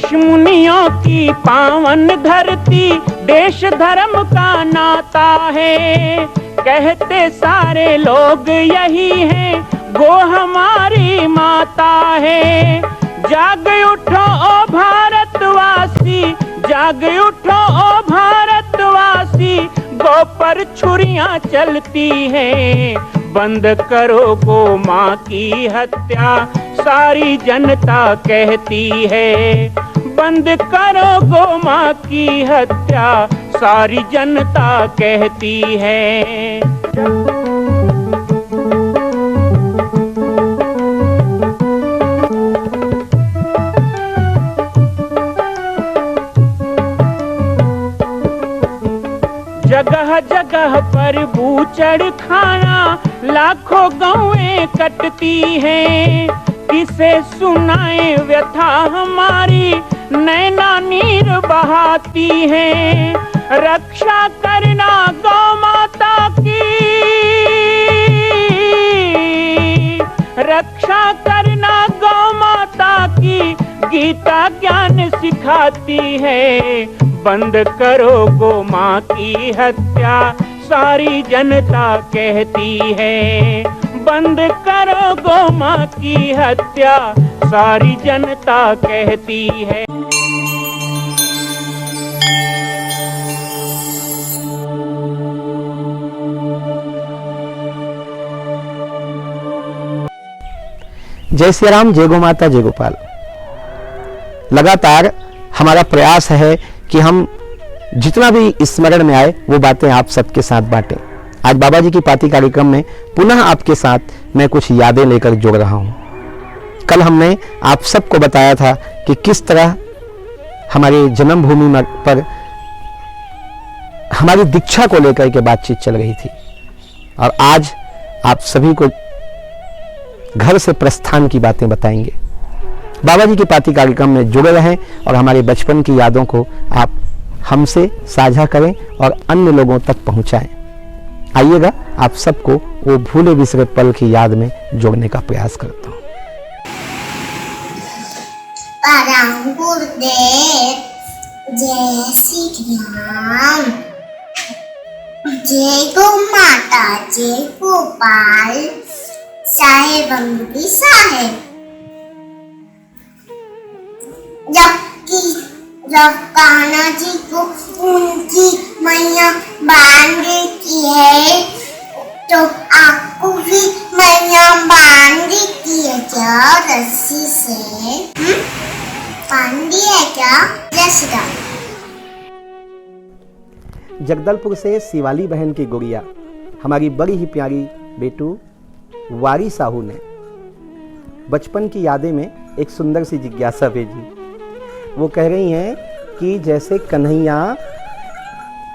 ऋषि मुनियों की पावन धरती, देश धर्म का नाता है। कहते सारे लोग यही हैं, गो हमारी माता है। जाग उठो ओ भारतवासी, जाग उठो ओ भारतवासी, गौ पर छुरियां चलती हैं। बंद करो गो माँ की हत्या, सारी जनता कहती है। बंद करो गो माँ की हत्या, सारी जनता कहती है। जगह जगह पर बूचड़ खाना, लाखों गौएं कटती हैं। किसे सुनाए व्यथा हमारी, नैना नीर बहाती हैं। रक्षा करना गौ माता की, रक्षा करना गौ माता की, गीता ज्ञान सिखाती है। बंद करो गो माँ की हत्या, सारी जनता कहती है। बंद करो गो माँ की हत्या, सारी जनता कहती है। जय श्री राम, जय गो माता, जय गोपाल। लगातार हमारा प्रयास है कि हम जितना भी स्मरण में आए वो बातें आप सबके साथ बांटें। आज बाबा जी की पाती कार्यक्रम में पुनः आपके साथ मैं कुछ यादें लेकर जोड़ रहा हूं। कल हमने आप सबको बताया था कि किस तरह हमारी जन्मभूमि पर हमारी दीक्षा को लेकर के बातचीत चल रही थी, और आज आप सभी को घर से प्रस्थान की बातें बताएंगे। बाबा जी की पाती कार्यक्रम में जुड़े रहें और हमारे बचपन की यादों को आप हमसे साझा करें और अन्य लोगों तक पहुंचाएं। आइएगा, आप सबको वो भूले बिसरे पल की याद में जोड़ने का प्रयास करता हूं। परम गुरुदेव, जय श्री राम, जय गौ माता, जय गोपाल। साहेब अंगूठी साहेब, जब कान्हा जी को उनकी मैया बांध देती है, तो आपको भी मैया बांध देती है क्या रस्सी से? बांधी है क्या? जैसा जगदलपुर से शिवाली बहन की गुड़िया, हमारी बड़ी ही प्यारी बेटू वारी साहू ने बचपन की यादें में एक सुंदर सी जिज्ञासा भेजी। वो कह रही हैं कि जैसे कन्हैया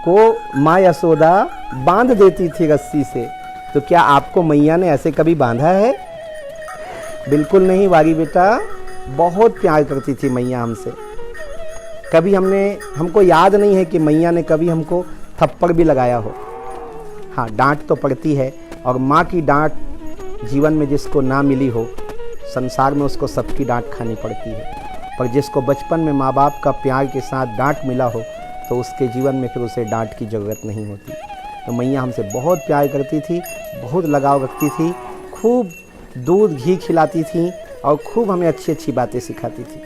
को माँ यशोदा बांध देती थी रस्सी से, तो क्या आपको मैया ने ऐसे कभी बांधा है? बिल्कुल नहीं वारी बेटा, बहुत प्यार करती थी मैया हमसे। कभी हमको याद नहीं है कि मैया ने कभी हमको थप्पड़ भी लगाया हो। हाँ, डांट तो पड़ती है, और माँ की डांट जीवन में जिसको ना मिली हो, संसार में उसको सबकी डांट खानी पड़ती है। पर जिसको बचपन में माँ बाप का प्यार के साथ डांट मिला हो, तो उसके जीवन में फिर उसे डांट की ज़रूरत नहीं होती। तो मैया हमसे बहुत प्यार करती थी, बहुत लगाव रखती थी, खूब दूध घी खिलाती थी और खूब हमें अच्छी अच्छी बातें सिखाती थी।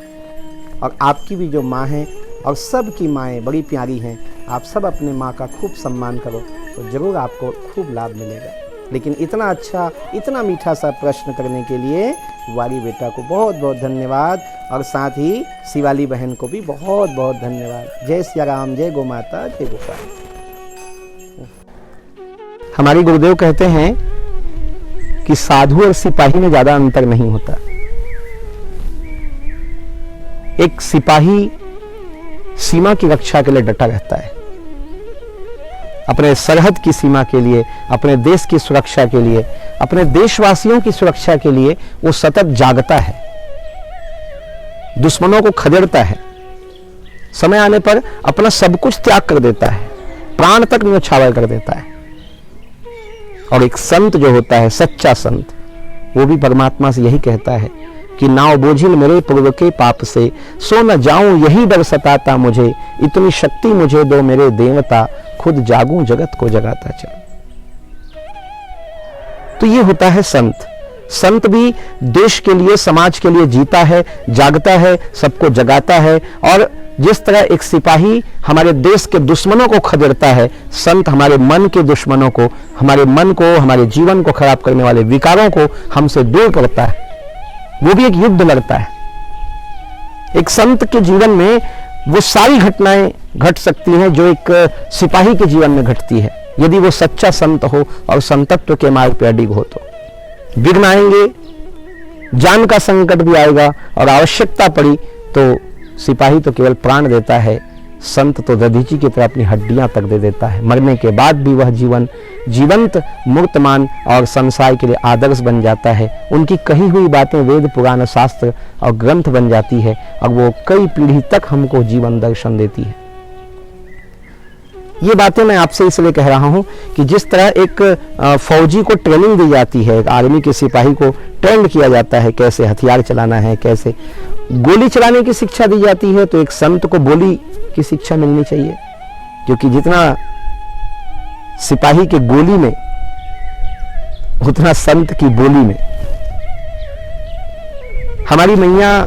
और आपकी भी जो माँ हैं, और सब की माएँ बड़ी प्यारी हैं, आप सब अपने माँ का खूब सम्मान करो, तो ज़रूर आपको खूब लाभ मिलेगा। लेकिन इतना अच्छा, इतना मीठा सा प्रश्न करने के लिए वाली बेटा को बहुत बहुत धन्यवाद, और साथ ही शिवाली बहन को भी बहुत बहुत धन्यवाद। जय श्री राम, जय गौ माता, जय गोपाल। हमारे गुरुदेव कहते हैं कि साधु और सिपाही में ज्यादा अंतर नहीं होता। एक सिपाही सीमा की रक्षा के लिए डटा रहता है, अपने सरहद की सीमा के लिए, अपने देश की सुरक्षा के लिए, अपने देशवासियों की सुरक्षा के लिए वो सतत जागता है, दुश्मनों को खदेड़ता है, समय आने पर अपना सब कुछ त्याग कर देता है, प्राण तक न्योछावर कर देता है। और एक संत जो होता है, सच्चा संत, वो भी परमात्मा से यही कहता है कि नाव बोझिल मेरे पूर्व के पाप से, सो न जाऊं यही डर सताता मुझे, इतनी शक्ति मुझे दो मेरे देवता, खुद जागूं जगत को जगाता चल। तो ये होता है संत। संत भी देश के लिए, समाज के लिए जीता है, जागता है, सबको जगाता है। और जिस तरह एक सिपाही हमारे देश के दुश्मनों को खदेड़ता है, संत हमारे मन के दुश्मनों को, हमारे मन को, हमारे जीवन को खराब करने वाले विकारों को हमसे दूर करता है। वो भी एक युद्ध लड़ता है। एक संत के जीवन में वो सारी घटनाएं घट सकती हैं जो एक सिपाही के जीवन में घटती है, यदि वो सच्चा संत हो और संतत्व के मार्ग पर अडिग हो। तो विघ्न आएंगे, जान का संकट भी आएगा, और आवश्यकता पड़ी तो सिपाही तो केवल प्राण देता है, संत तो दधीची की तरह अपनी हड्डियां तक दे देता है। मरने के बाद भी वह जीवन जीवंत, मूर्तमान और संसार के लिए आदर्श बन जाता है। उनकी कही हुई बातें वेद, पुराण, शास्त्र और ग्रंथ बन जाती है, और वो कई पीढ़ी तक हमको जीवन दर्शन देती है। ये बातें मैं आपसे इसलिए कह रहा हूं कि जिस तरह एक फौजी को ट्रेनिंग दी जाती है, एक आर्मी के सिपाही को ट्रेंड किया जाता है कैसे हथियार चलाना है, कैसे गोली चलाने की शिक्षा दी जाती है, तो एक संत को बोली की शिक्षा मिलनी चाहिए। क्योंकि जितना सिपाही के गोली में, उतना संत की बोली में। हमारी मैया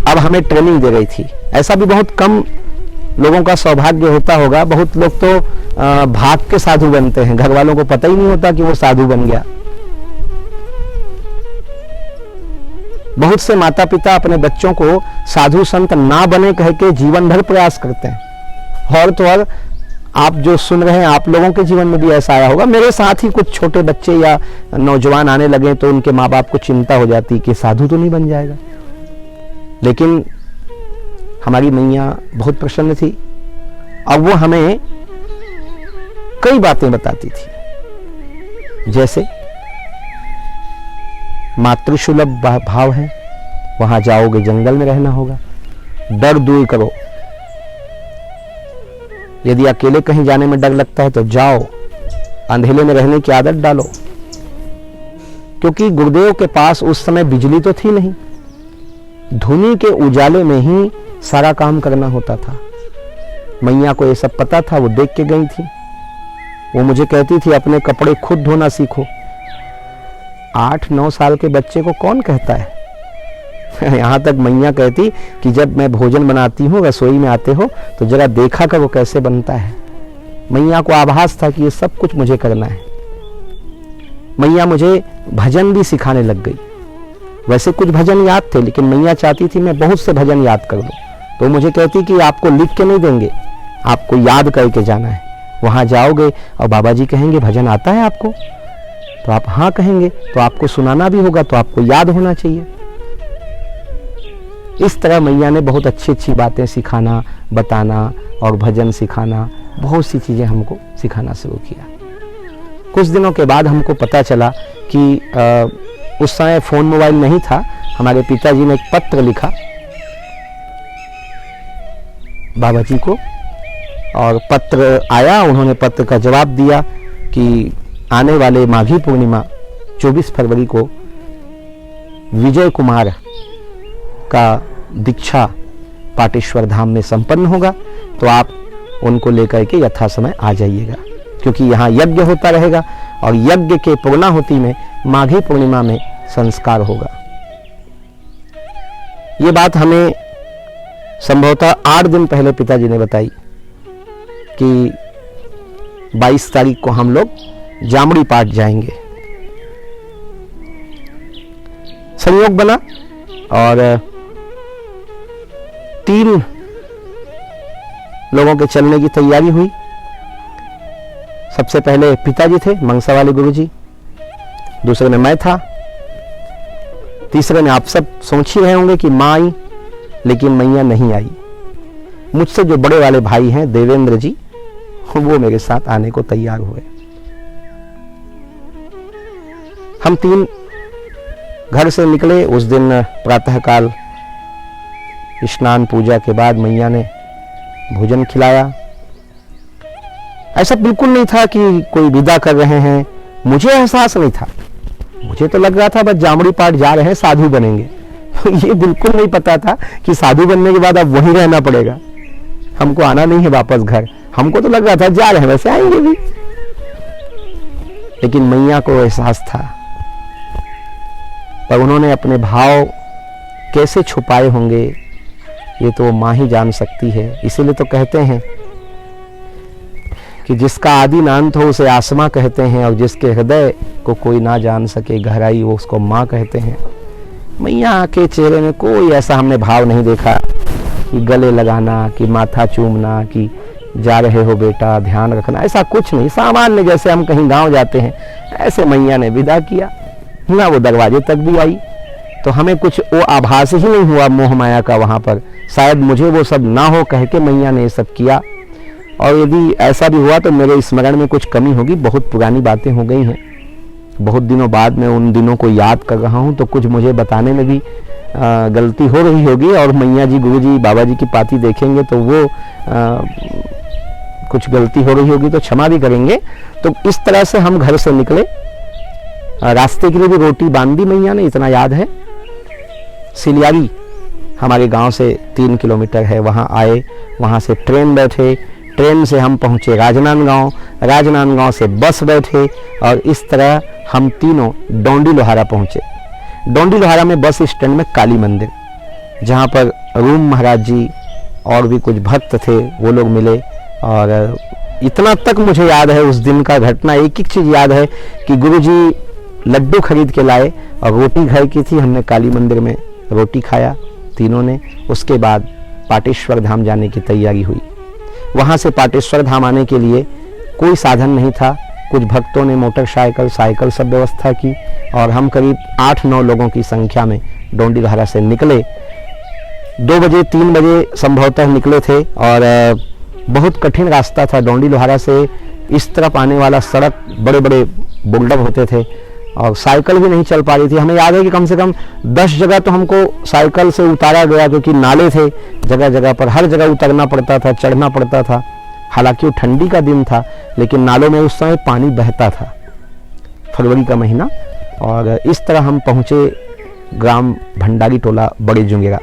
अब हमें ट्रेनिंग दे रही थी। ऐसा भी बहुत कम लोगों का सौभाग्य होता होगा। बहुत लोग तो भाग के साधु बनते हैं, घर वालों को पता ही नहीं होता कि वो साधु बन गया। बहुत से माता पिता अपने बच्चों को साधु संत ना बने कह के जीवन भर प्रयास करते हैं। और तो और आप जो सुन रहे हैं, आप लोगों के जीवन में भी ऐसा आया होगा। मेरे साथ ही कुछ छोटे बच्चे या नौजवान आने लगे तो उनके माँ बाप को चिंता हो जाती कि साधु तो नहीं बन जाएगा। लेकिन हमारी मैया बहुत प्रसन्न थी, और वो हमें कई बातें बताती थी। जैसे मातृसुलभ भाव है, वहां जाओगे जंगल में रहना होगा, डर दूर करो। यदि अकेले कहीं जाने में डर लगता है तो जाओ, अंधेरे में रहने की आदत डालो। क्योंकि गुरुदेव के पास उस समय बिजली तो थी नहीं, धुनी के उजाले में ही सारा काम करना होता था। मैया को ये सब पता था, वो देख के गई थी। वो मुझे कहती थी अपने कपड़े खुद धोना सीखो। 8-9 साल के बच्चे को कौन कहता है? यहां तक मैया कहती कि जब मैं भोजन बनाती हूँ, रसोई में आते हो तो जरा देखा कर वो कैसे बनता है। मैया को आभास था कि ये सब कुछ मुझे करना है। मैया मुझे भजन भी सिखाने लग गई। वैसे कुछ भजन याद थे, लेकिन मैया चाहती थी मैं बहुत से भजन याद कर लूं। तो मुझे कहती कि आपको लिख के नहीं देंगे, आपको याद करके जाना है। वहां जाओगे और बाबा जी कहेंगे भजन आता है आपको, तो आप हाँ कहेंगे, तो आपको सुनाना भी होगा, तो आपको याद होना चाहिए। इस तरह मैया ने बहुत अच्छी अच्छी बातें सिखाना, बताना और भजन सिखाना, बहुत सी चीजें हमको सिखाना शुरू किया। कुछ दिनों के बाद हमको पता चला कि उस समय फोन मोबाइल नहीं था। हमारे पिताजी ने एक पत्र लिखा बाबा जी को, और पत्र आया। उन्होंने पत्र का जवाब दिया कि आने वाले माघी पूर्णिमा 24 फरवरी को विजय कुमार का दीक्षा पाटेश्वर धाम में संपन्न होगा, तो आप उनको लेकर के यथा समय आ जाइएगा। क्योंकि यहाँ यज्ञ होता रहेगा, और यज्ञ के पूर्णाहुति में माघी पूर्णिमा में संस्कार होगा। ये बात हमें संभवतः 8 दिन पहले पिताजी ने बताई कि 22 तारीख को हम लोग जामड़ी पाठ जाएंगे। संयोग बना और 3 लोगों के चलने की तैयारी हुई। सबसे पहले पिताजी थे, मंगसा वाले गुरुजी, दूसरे में मैं था, तीसरे में आप सब सोच ही रहे होंगे कि माँ आई, लेकिन मैया नहीं आई। मुझसे जो बड़े वाले भाई हैं देवेंद्र जी, वो मेरे साथ आने को तैयार हुए। हम 3 घर से निकले। उस दिन प्रातःकाल स्नान पूजा के बाद मैया ने भोजन खिलाया। ऐसा बिल्कुल नहीं था कि कोई विदा कर रहे हैं, मुझे एहसास नहीं था। मुझे तो लग रहा था बस जामड़ी पाठ जा रहे हैं, साधु बनेंगे। ये बिल्कुल नहीं पता था कि साधु बनने के बाद अब वहीं रहना पड़ेगा, हमको आना नहीं है वापस घर। हमको तो लग रहा था जा रहे हैं, वैसे आएंगे भी। लेकिन मैया को एहसास था, पर उन्होंने अपने भाव कैसे छुपाए होंगे ये तो माँ ही जान सकती है। इसीलिए तो कहते हैं कि जिसका आदि नांत हो उसे आसमां कहते हैं, और जिसके हृदय को कोई ना जान सके गहराई वो उसको माँ कहते हैं। मैया के चेहरे में कोई ऐसा हमने भाव नहीं देखा कि गले लगाना, कि माथा चूमना, कि जा रहे हो बेटा ध्यान रखना, ऐसा कुछ नहीं। सामान्य जैसे हम कहीं गांव जाते हैं ऐसे मैया ने विदा किया, ना वो दरवाजे तक भी आई। तो हमें कुछ वो आभास ही नहीं हुआ मोह माया का वहां पर। शायद मुझे वो सब ना हो कह के मैया ने ये सब किया, और यदि ऐसा भी हुआ तो मेरे स्मरण में कुछ कमी होगी। बहुत पुरानी बातें हो गई हैं, बहुत दिनों बाद मैं उन दिनों को याद कर रहा हूँ, तो कुछ मुझे बताने में भी गलती हो रही होगी। और मैया जी, गुरु जी, बाबा जी की पाती देखेंगे तो वो कुछ गलती हो रही होगी तो क्षमा भी करेंगे। तो इस तरह से हम घर से निकले, रास्ते के लिए भी रोटी बांध दी मैया ने, इतना याद है। सिलियारी हमारे गांव से 3 किलोमीटर है, वहां आए, वहां से ट्रेन बैठे, ट्रेन से हम पहुंचे राजनांदगांव, राजनांदगांव से बस बैठे, और इस तरह हम तीनों डोंडी लोहारा पहुंचे। डोंडी लोहारा में बस स्टैंड में काली मंदिर, जहां पर रूम महाराज जी और भी कुछ भक्त थे, वो लोग मिले। और इतना तक मुझे याद है उस दिन का घटना, एक एक चीज याद है कि गुरुजी लड्डू खरीद के लाए और रोटी घर की थी, हमने काली मंदिर में रोटी खाया तीनों ने। उसके बाद पाटेश्वर धाम जाने की तैयारी हुई। वहां से पाटेश्वर धाम आने के लिए कोई साधन नहीं था, कुछ भक्तों ने मोटरसाइकिल, साइकिल सब व्यवस्था की, और हम करीब 8-9 लोगों की संख्या में डोंडी लोहारा से निकले। 2 बजे 3 बजे संभवतः निकले थे, और बहुत कठिन रास्ता था डोंडी लोहारा से इस तरफ आने वाला। सड़क बड़े बड़े बोल्डर होते थे, और साइकिल भी नहीं चल पा रही थी। हमें याद है कि कम से कम 10 जगह तो हमको साइकिल से उतारा गया, क्योंकि नाले थे जगह जगह पर, हर जगह उतरना पड़ता था, चढ़ना पड़ता था। हालांकि वो ठंडी का दिन था, लेकिन नालों में उस समय पानी बहता था, फरवरी का महीना। और इस तरह हम पहुंचे ग्राम भंडारी टोला बड़े जुंगेरा।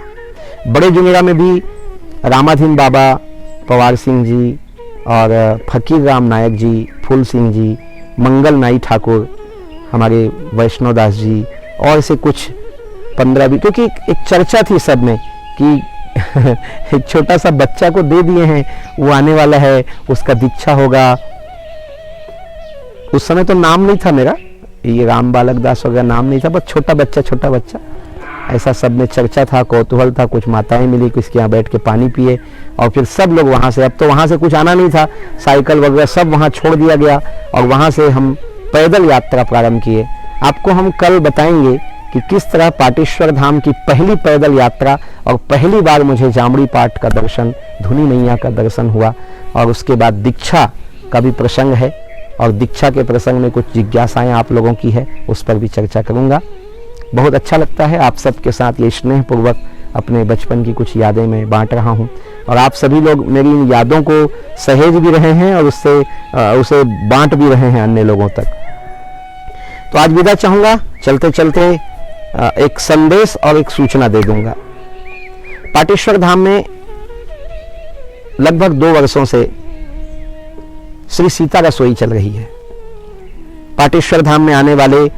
बड़े जुंगेरा में भी रामाधीन बाबा, पवार सिंह जी और फकीर राम नायक जी, फूल सिंह जी, मंगल नाई ठाकुर, हमारे वैष्णव दास जी, और ऐसे कुछ 15-20, क्योंकि एक चर्चा थी सब में कि एक छोटा सा बच्चा को दे दिए हैं, वो आने वाला है, उसका दीक्षा होगा। उस समय तो नाम नहीं था मेरा, ये राम बालक दास वगैरह नाम नहीं था, बस छोटा बच्चा ऐसा सब में चर्चा था, कौतूहल था। कुछ माताएं मिली, किसके यहाँ बैठ के पानी पिए, और फिर सब लोग वहां से, अब तो वहां से कुछ आना नहीं था, साइकिल वगैरह सब वहां छोड़ दिया गया, और वहां से हम पैदल यात्रा प्रारंभ किए। आपको हम कल बताएंगे कि किस तरह पाटेश्वर धाम की पहली पैदल यात्रा, और पहली बार मुझे जामड़ी पाठ का दर्शन, धुनी मैया का दर्शन हुआ। और उसके बाद दीक्षा का भी प्रसंग है, और दीक्षा के प्रसंग में कुछ जिज्ञासाएं आप लोगों की है, उस पर भी चर्चा करूंगा। बहुत अच्छा लगता है आप सबके साथ ये स्नेहपूर्वक अपने बचपन की कुछ यादें मैं बांट रहा हूं, और आप सभी लोग मेरी इन यादों को सहेज भी रहे हैं और उसे बांट भी रहे हैं अन्य लोगों तक। तो आज विदा चाहूंगा, चलते चलते एक संदेश और एक सूचना दे दूंगा। पाटेश्वर धाम में लगभग 2 वर्षों से श्री सीता रसोई चल रही है। पाटेश्वर धाम में आने वाले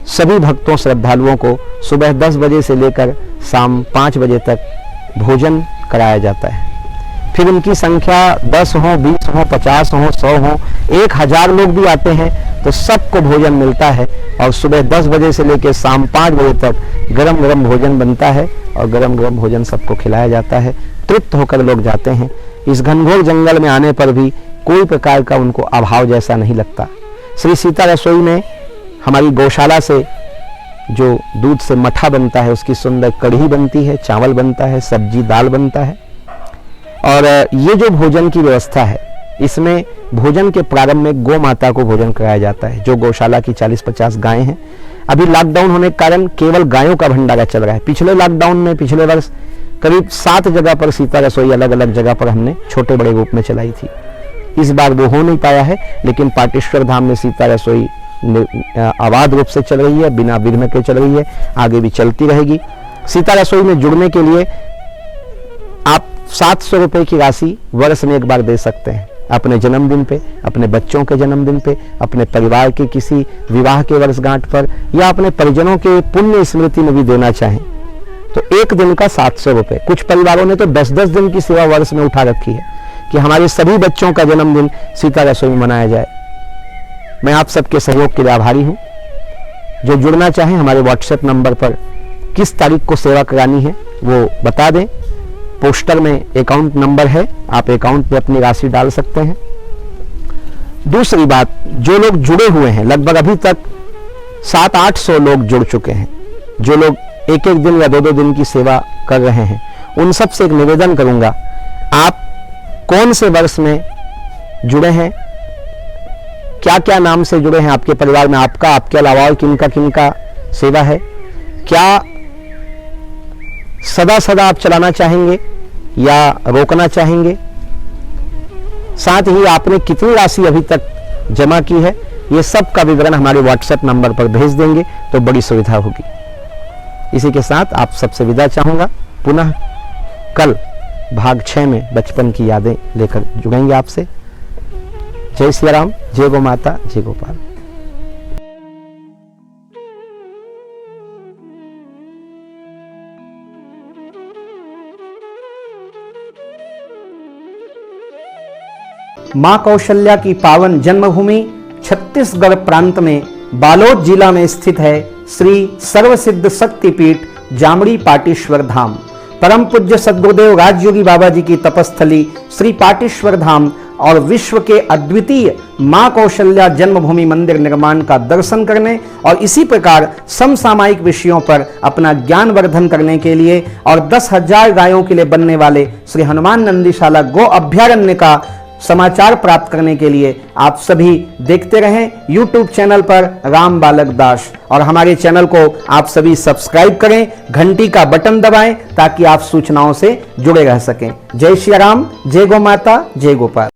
सभी भक्तों, श्रद्धालुओं को सुबह 10 बजे से लेकर शाम 5 बजे तक भोजन कराया जाता है। फिर उनकी संख्या 10 हो, 20 हो, 50 हो, 100 हो, 1000 लोग भी आते हैं तो सबको भोजन मिलता है। और सुबह 10 बजे से लेकर शाम 5 बजे तक गरम गरम भोजन बनता है, और गरम गरम भोजन सबको खिलाया जाता है। तृप्त होकर लोग जाते हैं। इस घनघोर जंगल में आने पर भी कोई प्रकार का उनको अभाव जैसा नहीं लगता। श्री सीता रसोई में हमारी गौशाला से जो दूध से मठा बनता है, उसकी सुंदर कढ़ी बनती है, चावल बनता है, सब्जी दाल बनता है। और ये जो भोजन की व्यवस्था है, इसमें भोजन के प्रारंभ में गौ माता को भोजन कराया जाता है, जो गौशाला की 40-50 गायें हैं। अभी लॉकडाउन होने के कारण केवल गायों का भंडारा चल रहा है। पिछले लॉकडाउन में पिछले वर्ष करीब 7 जगह पर सीता रसोई अलग अलग जगह पर हमने छोटे बड़े रूप में चलाई थी। इस बार वो हो नहीं पाया है, लेकिन पाटेश्वर धाम में सीता रसोई अबाध रूप से चल रही है, बिना विघ्न के चल रही है, आगे भी चलती रहेगी। सीता रसोई में जुड़ने के लिए आप 700 रुपए की राशि वर्ष में एक बार दे सकते हैं, अपने जन्मदिन पे, अपने बच्चों के जन्मदिन पे, अपने परिवार के किसी विवाह के वर्षगांठ पर, या अपने परिजनों के पुण्य स्मृति में भी देना चाहें तो एक दिन का 700 रुपए। कुछ परिवारों ने तो 10-10 दिन की सेवा वर्ष में उठा रखी है कि हमारे सभी बच्चों का जन्मदिन सीता रसोई में मनाया जाए। मैं आप सबके सहयोग के लिए आभारी हूं। जो जुड़ना चाहें हमारे व्हाट्सएप नंबर पर किस तारीख को सेवा करानी है वो बता दें। पोस्टर में अकाउंट नंबर है, आप अकाउंट में अपनी राशि डाल सकते हैं। दूसरी बात, जो लोग जुड़े हुए हैं, लगभग अभी तक 700-800 लोग जुड़ चुके हैं, जो लोग एक एक दिन या 2-2 दिन की सेवा कर रहे हैं, उन सब से एक निवेदन करूंगा, आप कौन से वर्ष में जुड़े हैं, क्या क्या नाम से जुड़े हैं, आपके परिवार में आपका, आपके अलावा और किनका किनका सेवा है, क्या सदा सदा आप चलाना चाहेंगे या रोकना चाहेंगे, साथ ही आपने कितनी राशि अभी तक जमा की है, ये सब का विवरण हमारे व्हाट्सएप नंबर पर भेज देंगे तो बड़ी सुविधा होगी। इसी के साथ आप सबसे विदा चाहूंगा। पुनः कल भाग 6 में बचपन की यादें लेकर जुड़ेंगे आपसे। जय श्री राम, जय गौ माता, जय गोपाल। मां कौशल्या की पावन जन्मभूमि छत्तीसगढ़ प्रांत में बालोद जिला में स्थित है श्री सर्वसिद्ध शक्तिपीठ जामड़ी पाटेश्वर धाम। परम पूज्य सद्गुरुदेव राजयोगी बाबा जी की तपस्थली श्री पाटेश्वर धाम और विश्व के अद्वितीय मां कौशल्या जन्मभूमि मंदिर निर्माण का दर्शन करने और इसी प्रकार समसामयिक विषयों पर अपना ज्ञान वर्धन करने के लिए और 10,000 गायों के लिए बनने वाले श्री हनुमान नंदीशाला गो अभ्यारण्य का समाचार प्राप्त करने के लिए आप सभी देखते रहें YouTube चैनल पर राम बालक दास, और हमारे चैनल को आप सभी सब्सक्राइब करें, घंटी का बटन दबाएं ताकि आप सूचनाओं से जुड़े रह सकें। जय श्री राम, जय गौ माता, जय गोपाल।